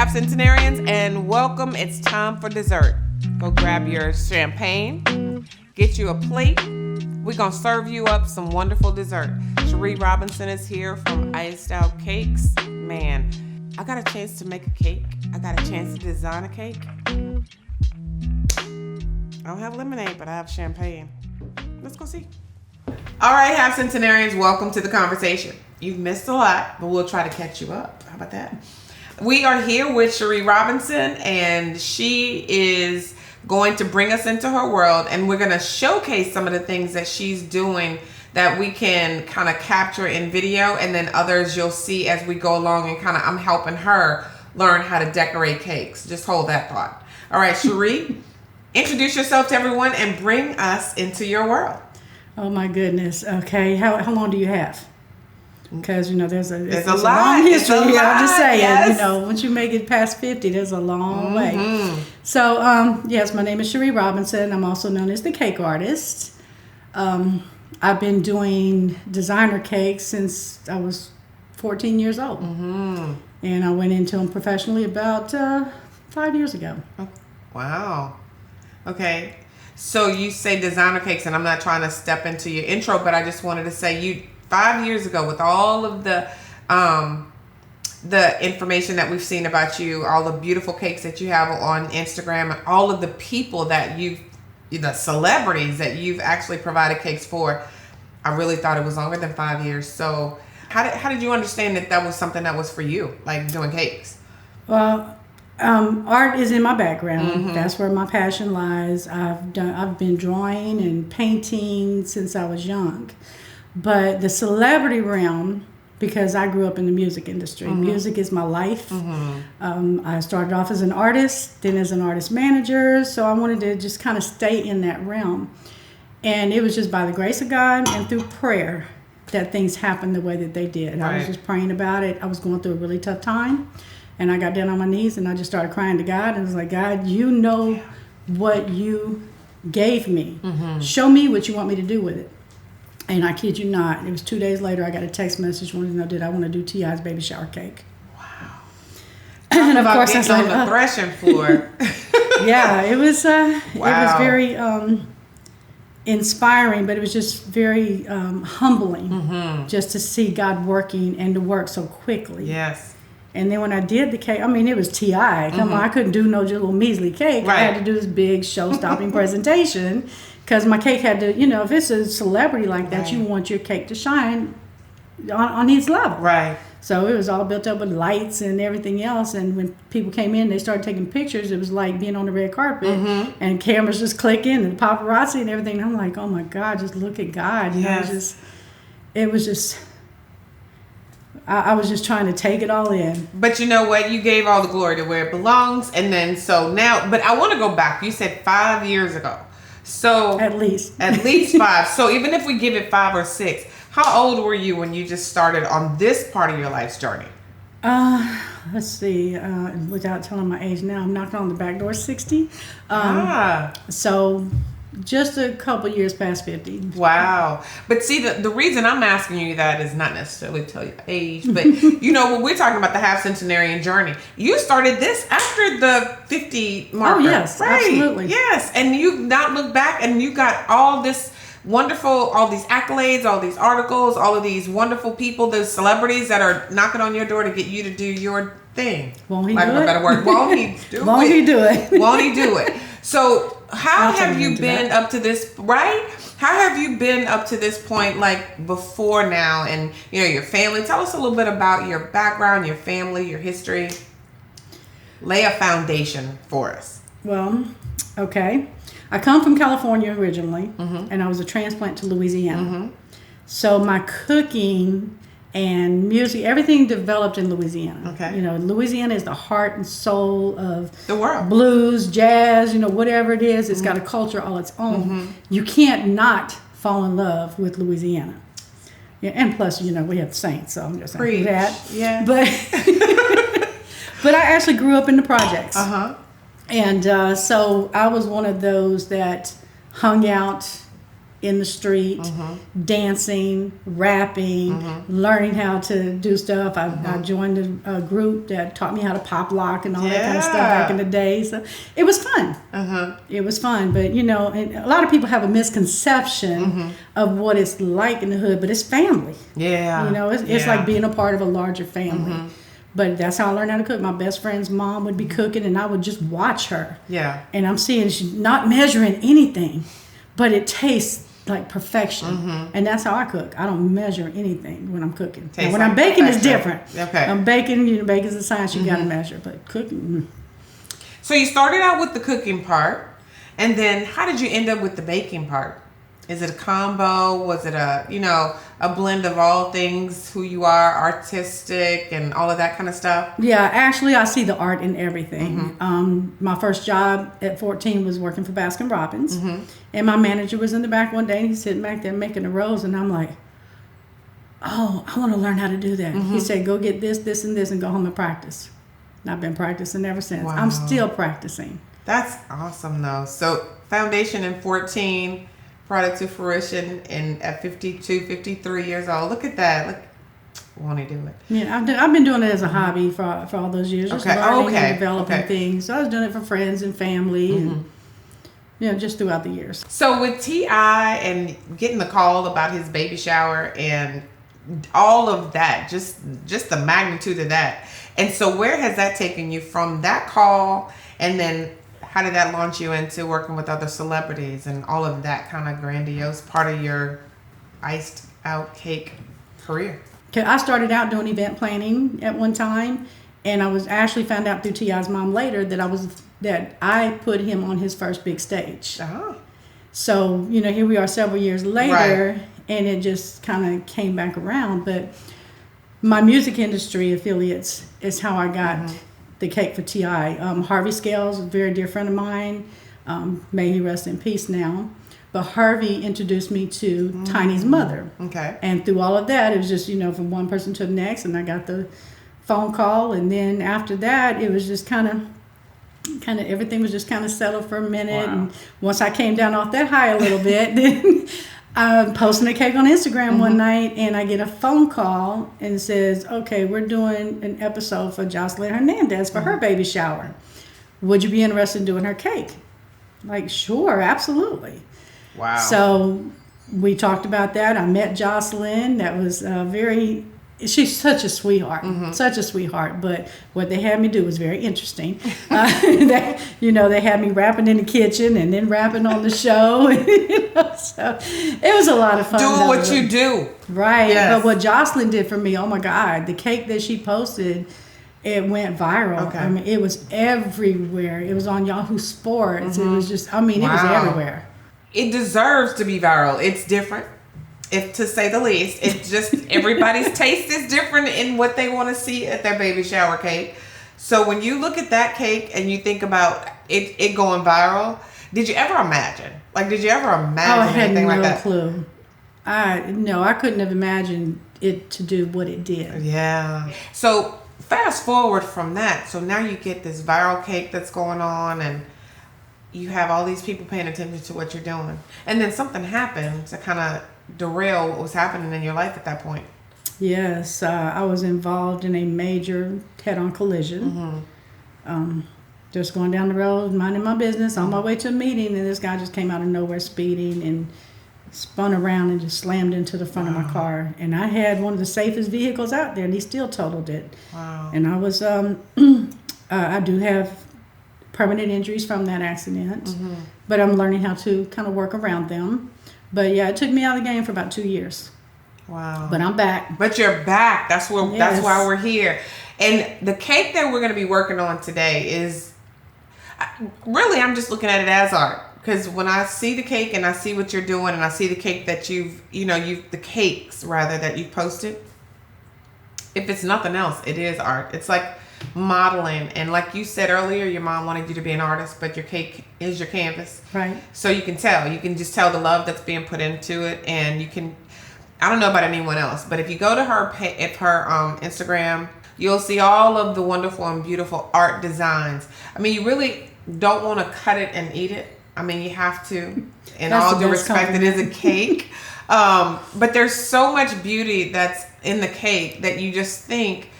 Half Centenarians, and welcome. It's time for dessert. Go grab your champagne, get you a plate. We're going to serve you up some wonderful dessert. Cherie Robinson is here from Iced Out Cakes. Man, I got a chance to make a cake. I got a chance to design a cake. I don't have lemonade, but I have champagne. Let's go see. All right, Half Centenarians, welcome to the conversation. You've missed a lot, but we'll try to catch you up. How about that? We are here with Cherie Robinson, and she is going to bring us into her world, and we're going to showcase some of the things that she's doing that we can kind of capture in video, and then others you'll see as we go along, and kind of I'm helping her learn how to decorate cakes. Just hold that thought. All right, Cherie, introduce yourself to everyone and bring us into your world. Oh my goodness. Okay, how long do you have? Because there's a lot. long history. It's a lot, I'm just saying, yes. Once you make it past 50, there's a long way. So, yes, my name is Cherie Robinson. I'm also known as the cake artist. I've been doing designer cakes since I was 14 years old, and I went into them professionally about 5 years ago. Wow. Okay. So you say designer cakes, and I'm not trying to step into your intro, but I just wanted to say you 5 years ago, with all of the information that we've seen about you, all the beautiful cakes that you have on Instagram, and all of the people that the celebrities that you've actually provided cakes for, I really thought it was longer than 5 years. So how did you understand that was something that was for you, like doing cakes? Well, art is in my background. That's where my passion lies. I've been drawing and painting since I was young. But the celebrity realm, because I grew up in the music industry. Music is my life. I started off as an artist, then as an artist manager. So I wanted to just kind of stay in that realm. And it was just by the grace of God and through prayer that things happened the way that they did. Right. I was just praying about it. I was going through a really tough time. And I got down on my knees and I just started crying to God. And I was like, God, you know what you gave me. Show me what you want me to do with it. And I kid you not, it was 2 days later, I got a text message wanting to know, did I want to do T.I.'s baby shower cake? Wow. And of course, I was on the threshing floor. Yeah, it was wow. It was very inspiring, but it was just very humbling just to see God working and to work so quickly. Yes. And then when I did the cake, it was T.I. Come on, I couldn't do no little measly cake. Right. I had to do this big show-stopping presentation. Because my cake had to, if it's a celebrity like that, you want your cake to shine on his level. Right. So it was all built up with lights and everything else. And when people came in, they started taking pictures. It was like being on the red carpet and cameras just clicking and paparazzi and everything. And I'm like, oh my God, just look at God. I was just trying to take it all in. But you know what? You gave all the glory to where it belongs. And then but I want to go back. You said 5 years ago. So at least 5. So even if we give it 5 or 6, how old were you when you just started on this part of your life's journey? Let's see. Without telling my age now, I'm knocking on the back door, 60. So just a couple years past 50. Wow. But see, the reason I'm asking you that is not necessarily to tell you age, but when we're talking about the Half Centenarian journey, you started this after the 50 marker. Oh, yes, right. Absolutely. Yes, and you've not looked back, and you got all this wonderful, all these accolades, all these articles, all of these wonderful people, those celebrities that are knocking on your door to get you to do your thing. Won't he do it? A better word. Won't he do it? Won't he do it? Won't he do it? So how have you been up to this, right? How have you been up to this point, like before now, and your family? Tell us a little bit about your background, your family, your history. Lay a foundation for us. Well, okay. I come from California originally, and I was a transplant to Louisiana. So my cooking and music, everything developed in Louisiana. Okay. Louisiana is the heart and soul of the world. Blues, jazz, whatever it is. It's got a culture all its own. You can't not fall in love with Louisiana. Yeah, and plus, we have the Saints, so I'm just saying that. Yeah. But I actually grew up in the projects. And so I was one of those that hung out in the street, dancing, rapping, learning how to do stuff. I joined a group that taught me how to pop lock and all that kind of stuff back in the day. So it was fun. It was fun. But, you know, and a lot of people have a misconception of what it's like in the hood, but it's family. Yeah. You know, it's like being a part of a larger family. But that's how I learned how to cook. My best friend's mom would be cooking, and I would just watch her. Yeah. And I'm seeing she's not measuring anything, but it tastes like perfection. And that's how I cook. I don't measure anything when I'm cooking. Now, when I'm baking, it's different. Okay. I'm baking, you know, baking's a science, you got to measure. But cooking. So you started out with the cooking part, and then how did you end up with the baking part? Is it a combo? Was it a blend of all things, who you are, artistic and all of that kind of stuff? Yeah, actually, I see the art in everything. My first job at 14 was working for Baskin Robbins. And my manager was in the back one day, and he's sitting back there making the rolls, and I'm like, oh, I want to learn how to do that. He said, go get this, this, and this, and go home and practice. And I've been practicing ever since. Wow. I'm still practicing. That's awesome, though. So foundation in 14, brought it to fruition at 52, 53 years old. Look at that. Look, won't he do it? Yeah, I've been doing it as a hobby for all those years. Just learning and developing things. So I was doing it for friends and family and, you know, just throughout the years. So with T.I. and getting the call about his baby shower and all of that, just the magnitude of that. And so where has that taken you from that call, and then how did that launch you into working with other celebrities and all of that kind of grandiose part of your iced out cake career? Okay, I started out doing event planning at one time, and I was actually found out through T.I.'s mom later that I put him on his first big stage. So, you know, here we are several years later, and it just kind of came back around. But my music industry affiliates is how I got the cake for T.I. Harvey Scales, a very dear friend of mine, may he rest in peace now. But Harvey introduced me to Tiny's mother. Okay. And through all of that, it was just, you know, from one person to the next, and I got the phone call, and then after that, it was just kind of everything was just kind of settled for a minute. Wow. And once I came down off that high a little bit, then I'm posting a cake on Instagram one night, and I get a phone call and it says, okay, we're doing an episode for Jocelyn Hernandez for her baby shower. Would you be interested in doing her cake? Like, sure, absolutely. Wow. So we talked about that. I met Jocelyn. That was she's such a sweetheart, but what they had me do was very interesting. They had me rapping in the kitchen and then rapping on the show. So it was a lot of fun. Doing what you do. Right. Yes. But what Jocelyn did for me, oh my God, the cake that she posted, it went viral. Okay. I mean, it was everywhere. It was on Yahoo Sports. It was just, it was everywhere. It deserves to be viral. It's different. If to say the least, it's just everybody's taste is different in what they want to see at their baby shower cake. So when you look at that cake and you think about it going viral, did you ever imagine? Anything like that? I had no clue. I couldn't have imagined it to do what it did. Yeah. So fast forward from that. So now you get this viral cake that's going on, and you have all these people paying attention to what you're doing. And then something happened to kind of derail what was happening in your life at that point. Yes, I was involved in a major head-on collision. Just going down the road, minding my business, on my way to a meeting, and this guy just came out of nowhere speeding and spun around and just slammed into the front of my car. And I had one of the safest vehicles out there, and he still totaled it. Wow. And I was, I do have permanent injuries from that accident, but I'm learning how to kind of work around them. But yeah, it took me out of the game for about 2 years. Wow. But I'm back. But you're back. That's why we're here. And the cake that we're going to be working on today is really, I'm just looking at it as art. Because when I see the cake and I see what you're doing, and I see the cake that the cakes rather that you posted, if it's nothing else, it is art. It's like modeling, and like you said earlier, your mom wanted you to be an artist, but your cake is your canvas, right? So you can just tell the love that's being put into it. And you can, I don't know about anyone else, but if you go to her Instagram, you'll see all of the wonderful and beautiful art designs. I mean, you really don't want to cut it and eat it. I mean, you have to. In That's all the due best respect, it is a cake. But there's so much beauty that's in the cake that you just think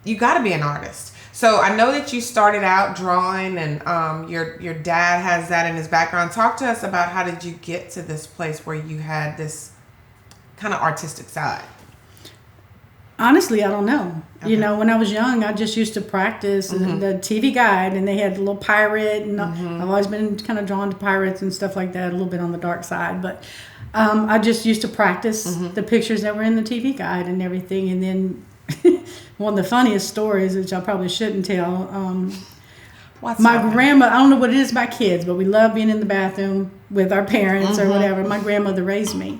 you got to be an artist. So I know that you started out drawing, and your dad has that in his background. Talk to us about how did you get to this place where you had this kind of artistic side? Honestly, I don't know. Okay. You know, when I was young, I just used to practice the TV guide, and they had a little pirate, and I've always been kind of drawn to pirates and stuff like that, a little bit on the dark side. But I just used to practice the pictures that were in the TV guide and everything. And then one of the funniest stories, which I probably shouldn't tell, my grandma, I don't know what it is about kids, but we love being in the bathroom with our parents or whatever. My grandmother raised me.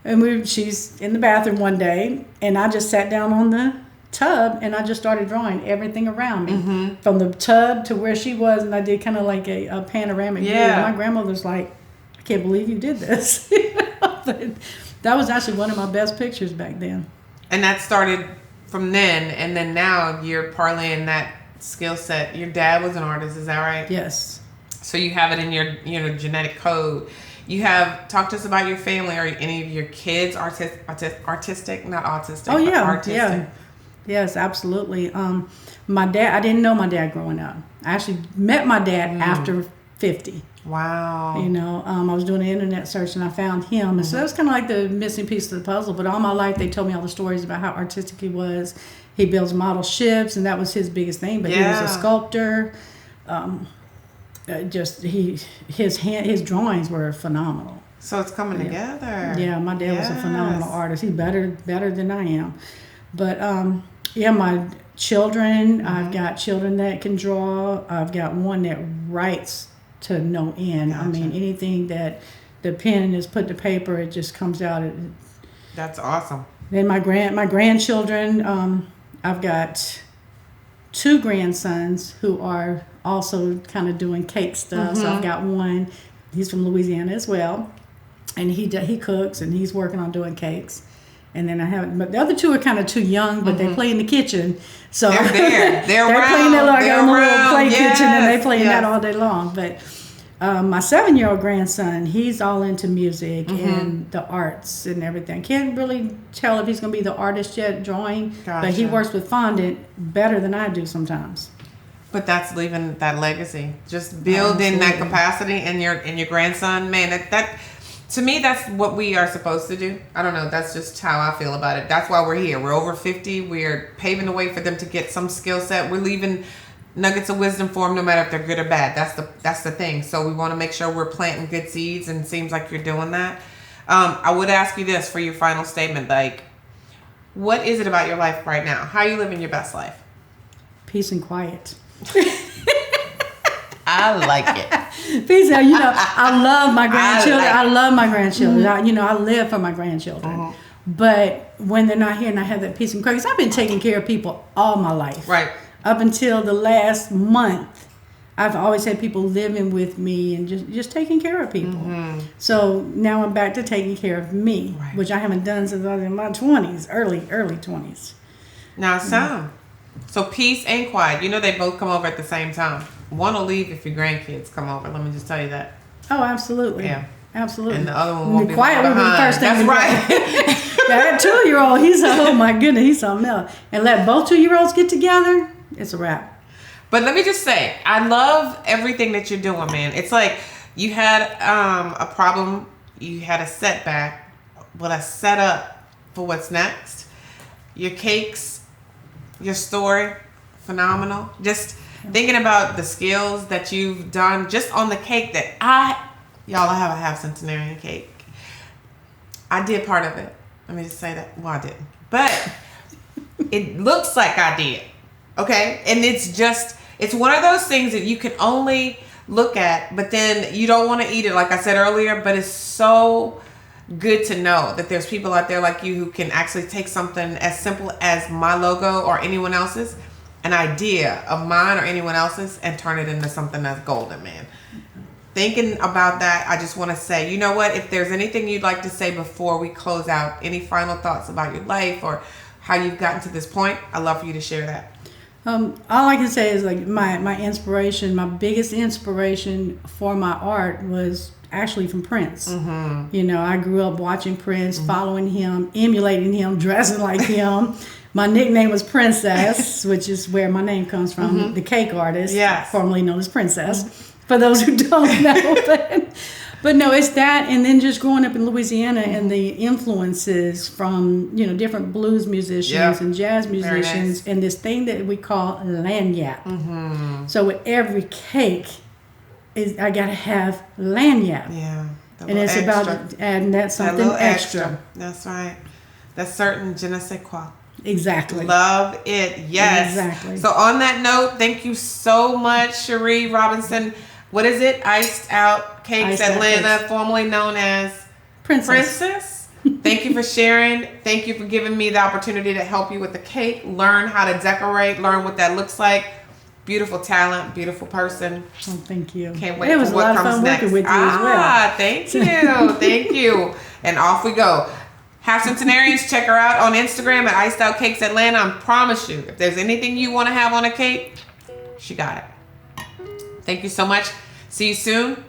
And she's in the bathroom one day, and I just sat down on the tub, and I just started drawing everything around me, from the tub to where she was, and I did kind of like a panoramic view. And my grandmother's like, I can't believe you did this. But that was actually one of my best pictures back then. And that started from then, and then now you're parlaying that skill set. Your dad was an artist, is that right? Yes. So you have it in your genetic code. You have, talk to us about your family. Are any of your kids artistic? Not autistic. Oh yeah, artistic? yeah, yes, absolutely. My dad, I didn't know my dad growing up. I actually met my dad after 50. Wow. You know, I was doing an internet search and I found him, and so that was kind of like the missing piece of the puzzle. But all my life, they told me all the stories about how artistic he was. He builds model ships, and that was his biggest thing. But he was a sculptor. His drawings were phenomenal. So it's coming together. Yeah, my dad was a phenomenal artist. He's better than I am. But my children, I've got children that can draw. I've got one that writes to no end. Gotcha. I mean, anything that the pen is put to paper, it just comes out. That's awesome. Then my grandchildren, I've got 2 grandsons who are also kind of doing cake stuff. So I've got one, he's from Louisiana as well, and he cooks, and he's working on doing cakes. And then I have, but the other 2 are kind of too young, but they play in the kitchen. So they're there. They're playing that little play kitchen, and they play in yes. that all day long. But my 7-year-old grandson, he's all into music and the arts and everything. Can't really tell if he's going to be the artist yet, drawing, but he works with fondant better than I do sometimes. But that's leaving that legacy, just building that capacity in your grandson. Man, that to me, that's what we are supposed to do. I don't know. That's just how I feel about it. That's why we're here. We're over 50. We're paving the way for them to get some skill set. We're leaving nuggets of wisdom for them, no matter if they're good or bad. That's the thing. So we want to make sure we're planting good seeds, and it seems like you're doing that. I would ask you this for your final statement. Like, what is it about your life right now? How are you living your best life? Peace and quiet. I like it. Peace out. You know, I love my grandchildren. I love my grandchildren. I live for my grandchildren. But when they're not here and I have that peace and quiet, because I've been taking care of people all my life. Right. Up until the last month, I've always had people living with me and just taking care of people. So now I'm back to taking care of me, which I haven't done since I was in my 20s, early 20s. Now, so peace and quiet. You know, they both come over at the same time. One will leave if your grandkids come over. Let me just tell you that. Oh, absolutely. Yeah. Absolutely. And the other one won't be quiet will be the first thing. That's right. That 2-year-old, oh my goodness, he's something else. And let both 2-year-olds get together, it's a wrap. But let me just say, I love everything that you're doing, man. It's like you had a problem, you had a setback, but a setup for what's next. Your cakes, your story, phenomenal. Just thinking about the skills that you've done just on the cake that I have a Half Centenarian cake. I did part of it. Let me just say that. Well, I didn't. But it looks like I did. Okay? And it's one of those things that you can only look at, but then you don't want to eat it, like I said earlier, but it's so good to know that there's people out there like you who can actually take something as simple as my logo or anyone else's, an idea of mine or anyone else's, and turn it into something that's golden, man. Thinking about that, I just want to say, you know what? If there's anything you'd like to say before we close out, any final thoughts about your life or how you've gotten to this point, I'd love for you to share that. All I can say is like my inspiration, my biggest inspiration for my art was actually from Prince. You know, I grew up watching Prince, following him, emulating him, dressing like him. My nickname was Princess, which is where my name comes from, the cake artist, formerly known as Princess, for those who don't know. But no, it's that, and then just growing up in Louisiana and the influences from, you know, different blues musicians and jazz musicians, and this thing that we call lanyap. So with every cake, I gotta have lanyap. Yeah, and it's extra. About adding that something extra. That's right. That's certain je ne sais quoi. Exactly. Love it. Yes. Exactly. So on that note, thank you so much, Cherie Robinson. What is it? Iced Out Cakes Atlanta, formerly known as Princess. Thank you for sharing. Thank you for giving me the opportunity to help you with the cake, learn how to decorate, learn what that looks like. Beautiful talent, beautiful person. Oh, thank you. Can't wait it was for what a lot comes of fun next. Working with you as well. Thank you. Thank you. And off we go. Half Centenarians, check her out on Instagram at Iced Out Cakes Atlanta. I promise you, if there's anything you want to have on a cake, she got it. Thank you so much. See you soon.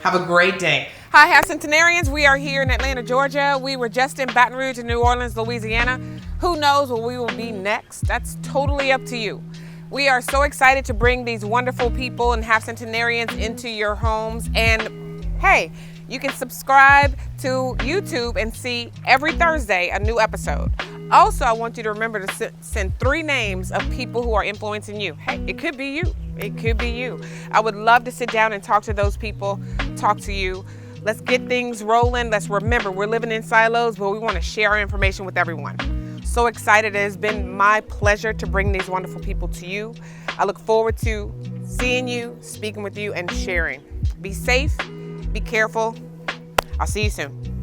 Have a great day. Hi, Half Centenarians. We are here in Atlanta, Georgia. We were just in Baton Rouge and New Orleans, Louisiana. Who knows where we will be next? That's totally up to you. We are so excited to bring these wonderful people and Half Centenarians into your homes. And hey, you can subscribe to YouTube and see every Thursday a new episode. Also, I want you to remember to send 3 names of people who are influencing you. Hey, it could be you. It could be you. I would love to sit down and talk to those people, talk to you. Let's get things rolling. Let's remember, we're living in silos, but we want to share our information with everyone. So excited. It has been my pleasure to bring these wonderful people to you. I look forward to seeing you, speaking with you, and sharing. Be safe. Be careful. I'll see you soon.